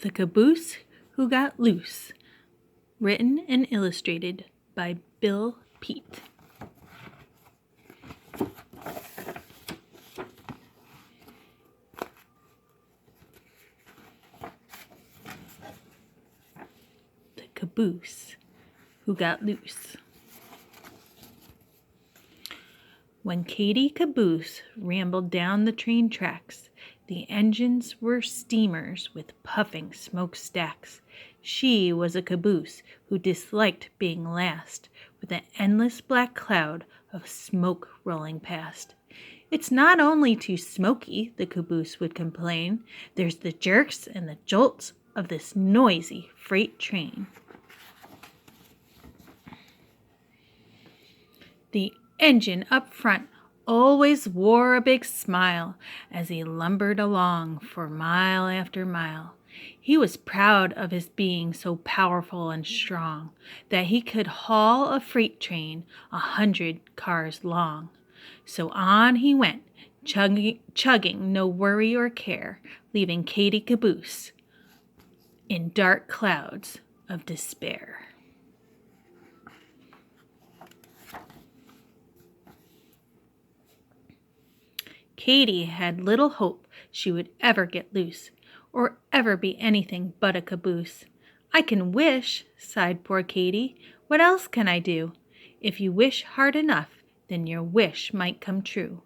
The Caboose Who Got Loose, written and illustrated by Bill Peet. The Caboose Who Got Loose. When Katie Caboose rambled down the train tracks, the engines were steamers with puffing smokestacks. She was a caboose who disliked being last, with an endless black cloud of smoke rolling past. "It's not only too smoky," the caboose would complain. "There's the jerks and the jolts of this noisy freight train." The engine up front always wore a big smile as he lumbered along for mile after mile. He was proud of his being so powerful and strong that he could haul a freight train 100 cars long. So on he went, chugging no worry or care, leaving Katie Caboose in dark clouds of despair. Katie had little hope she would ever get loose, or ever be anything but a caboose. "I can wish," sighed poor Katie. "What else can I do?" If you wish hard enough, then your wish might come true.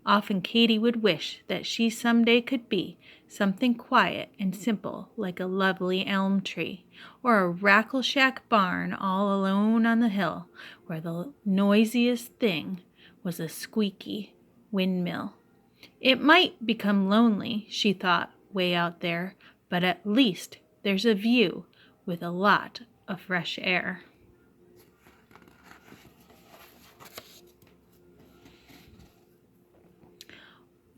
Often Katie would wish that she someday could be something quiet and simple like a lovely elm tree, or a rackle-shack barn all alone on the hill, where the noisiest thing was a squeaky windmill. It might become lonely, she thought, way out there, but at least there's a view with a lot of fresh air.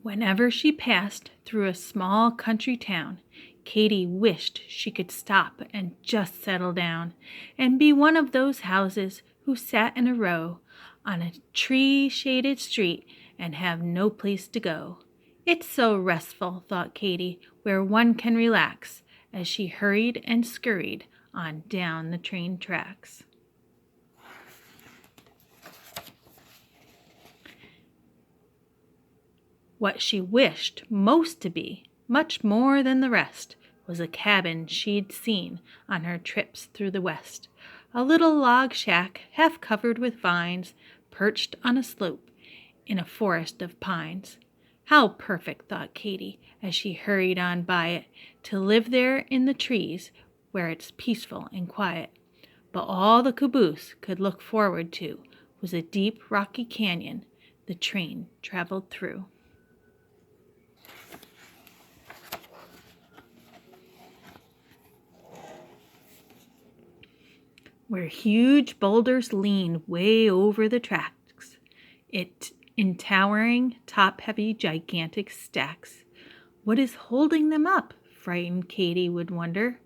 Whenever she passed through a small country town, Katie wished she could stop and just settle down and be one of those houses who sat in a row on a tree-shaded street and have no place to go. "It's so restful," thought Katie, "where one can relax," as she hurried and scurried on down the train tracks. What she wished most to be, much more than the rest, was a cabin she'd seen on her trips through the West. A little log shack, half covered with vines, perched on a slope in a forest of pines. How perfect, thought Katie, as she hurried on by it, to live there in the trees where it's peaceful and quiet. But all the caboose could look forward to was a deep rocky canyon the train traveled through. Where huge boulders leaned way over the tracks, in towering, top-heavy, gigantic stacks. What is holding them up? Frightened Katie would wonder,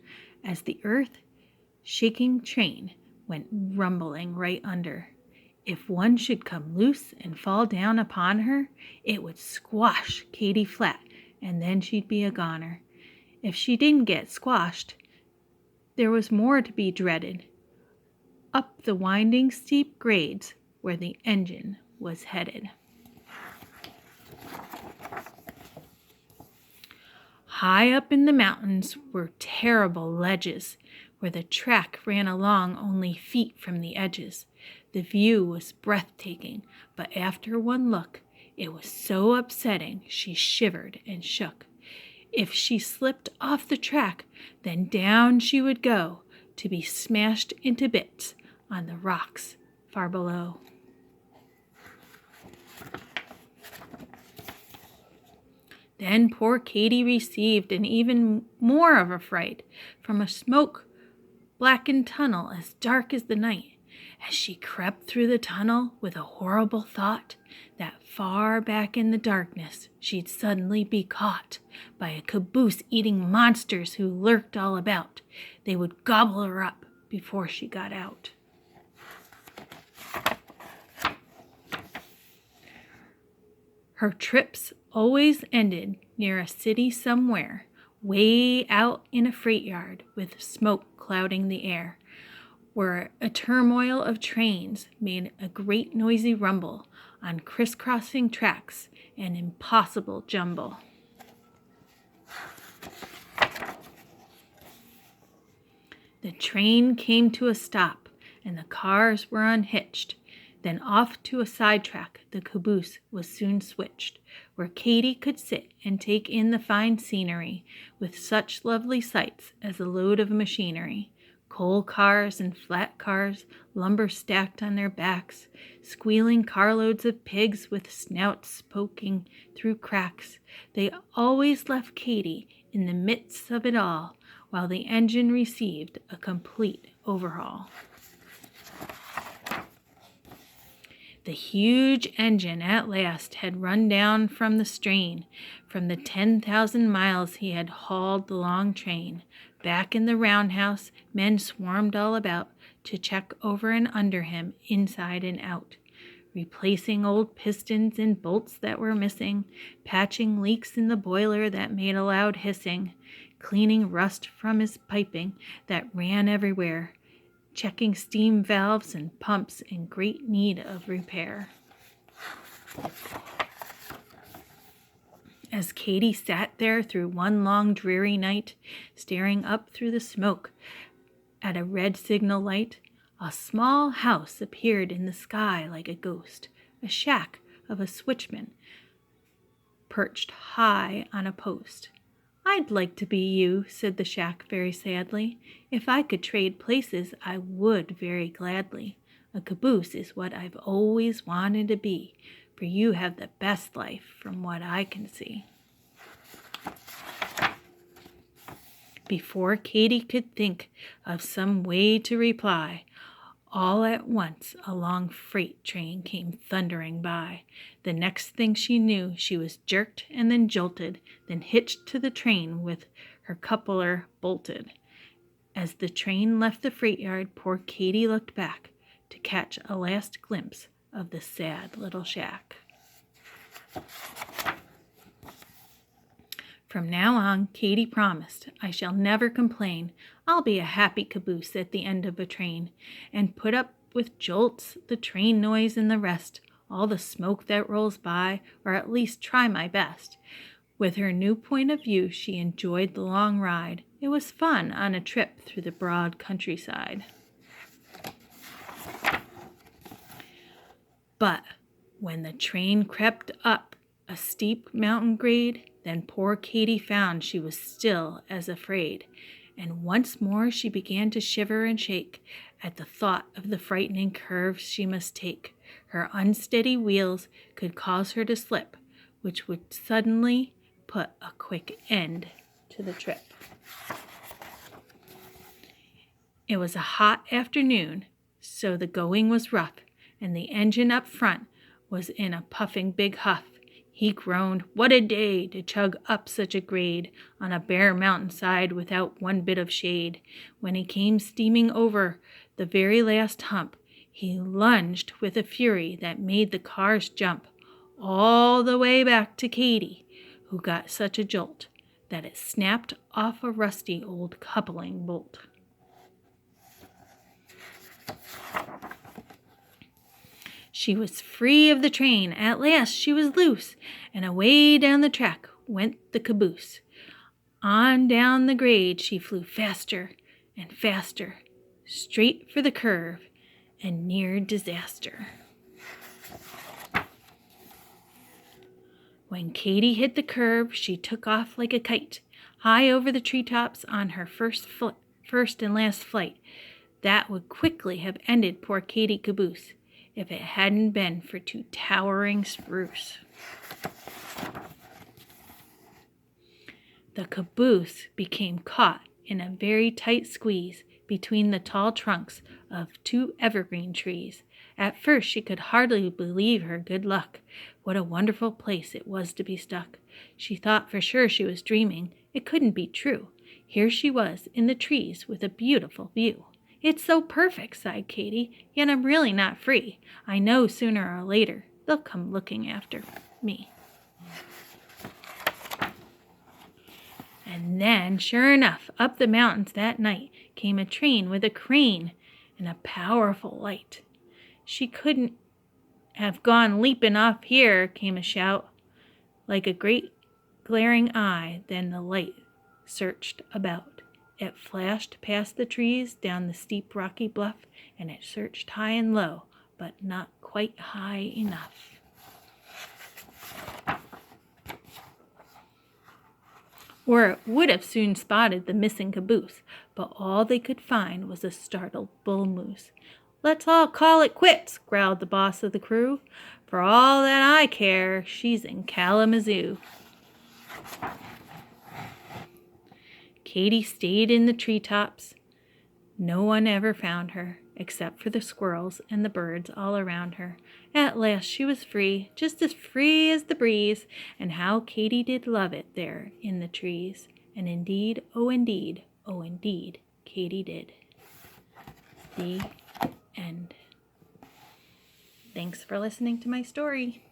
as the earth-shaking train went rumbling right under. If one should come loose and fall down upon her, it would squash Katie flat, and then she'd be a goner. If she didn't get squashed, there was more to be dreaded. Up the winding steep grades where the engine was headed. High up in the mountains were terrible ledges where the track ran along only feet from the edges. The view was breathtaking, but after one look, it was so upsetting she shivered and shook. If she slipped off the track, then down she would go, to be smashed into bits on the rocks far below. Then poor Katie received an even more of a fright from a smoke-blackened tunnel as dark as the night. As she crept through the tunnel with a horrible thought that far back in the darkness she'd suddenly be caught by a caboose-eating monsters who lurked all about. They would gobble her up before she got out. Her trips always ended near a city somewhere Way out in a freight yard, with smoke clouding the air, where a turmoil of trains made a great noisy rumble on crisscrossing tracks, an impossible jumble. The train came to a stop, and the cars were unhitched. Then off to a sidetrack the caboose was soon switched, where Katy could sit and take in the fine scenery, with such lovely sights as a load of machinery. Coal cars and flat cars, lumber stacked on their backs, squealing carloads of pigs with snouts poking through cracks. They always left Katy in the midst of it all, while the engine received a complete overhaul. The huge engine at last had run down from the strain. From the 10,000 miles he had hauled the long train. Back in the roundhouse, men swarmed all about to check over and under him, inside and out, replacing old pistons and bolts that were missing, patching leaks in the boiler that made a loud hissing, cleaning rust from his piping that ran everywhere, checking steam valves and pumps in great need of repair. As Katy sat there through one long dreary night, staring up through the smoke at a red signal light, a small house appeared in the sky like a ghost, a shack of a switchman perched high on a post. "I'd like to be you," said the shack very sadly. "If I could trade places, I would very gladly. A caboose is what I've always wanted to be, for you have the best life from what I can see." Before Katy could think of some way to reply, all at once a long freight train came thundering by. The next thing she knew, she was jerked and then jolted, then hitched to the train with her coupler bolted. As the train left the freight yard, poor Katy looked back to catch a last glimpse of the sad little shack. From now on, Katy promised, "I shall never complain. I'll be a happy caboose at the end of a train, and put up with jolts, the train noise, and the rest, all the smoke that rolls by, or at least try my best." With her new point of view, she enjoyed the long ride. It was fun on a trip through the broad countryside. But when the train crept up a steep mountain grade, then poor Katy found she was still as afraid, and once more she began to shiver and shake at the thought of the frightening curves she must take. Her unsteady wheels could cause her to slip, which would suddenly put a quick end to the trip. It was a hot afternoon, so the going was rough, and the engine up front was in a puffing big huff. He groaned, "What a day to chug up such a grade on a bare mountainside without one bit of shade." When he came steaming over the very last hump, he lunged with a fury that made the cars jump, all the way back to Katy, who got such a jolt that it snapped off a rusty old coupling bolt. She was free of the train. At last she was loose, and away down the track went the caboose. On down the grade she flew faster and faster, straight for the curve and near disaster. When Katy hit the curve, she took off like a kite, high over the treetops on her first and last flight. That would quickly have ended poor Katy Caboose if it hadn't been for two towering spruce. The caboose became caught in a very tight squeeze between the tall trunks of two evergreen trees. At first she could hardly believe her good luck. What a wonderful place it was to be stuck. She thought for sure she was dreaming. It couldn't be true. Here she was in the trees with a beautiful view. "It's so perfect," sighed Katy, "yet I'm really not free. I know sooner or later they'll come looking after me." And then, sure enough, up the mountains that night came a train with a crane and a powerful light. "She couldn't have gone leaping off here," came a shout, like a great glaring eye. Then the light searched about. It flashed past the trees, down the steep rocky bluff, and it searched high and low, but not quite high enough. Or it would have soon spotted the missing caboose, but all they could find was a startled bull moose. "Let's all call it quits," growled the boss of the crew. "For all that I care, she's in Kalamazoo." Katy stayed in the treetops. No one ever found her, except for the squirrels and the birds all around her. At last she was free, just as free as the breeze, and how Katy did love it there in the trees. And indeed, oh indeed, Katy did. The end. Thanks for listening to my story.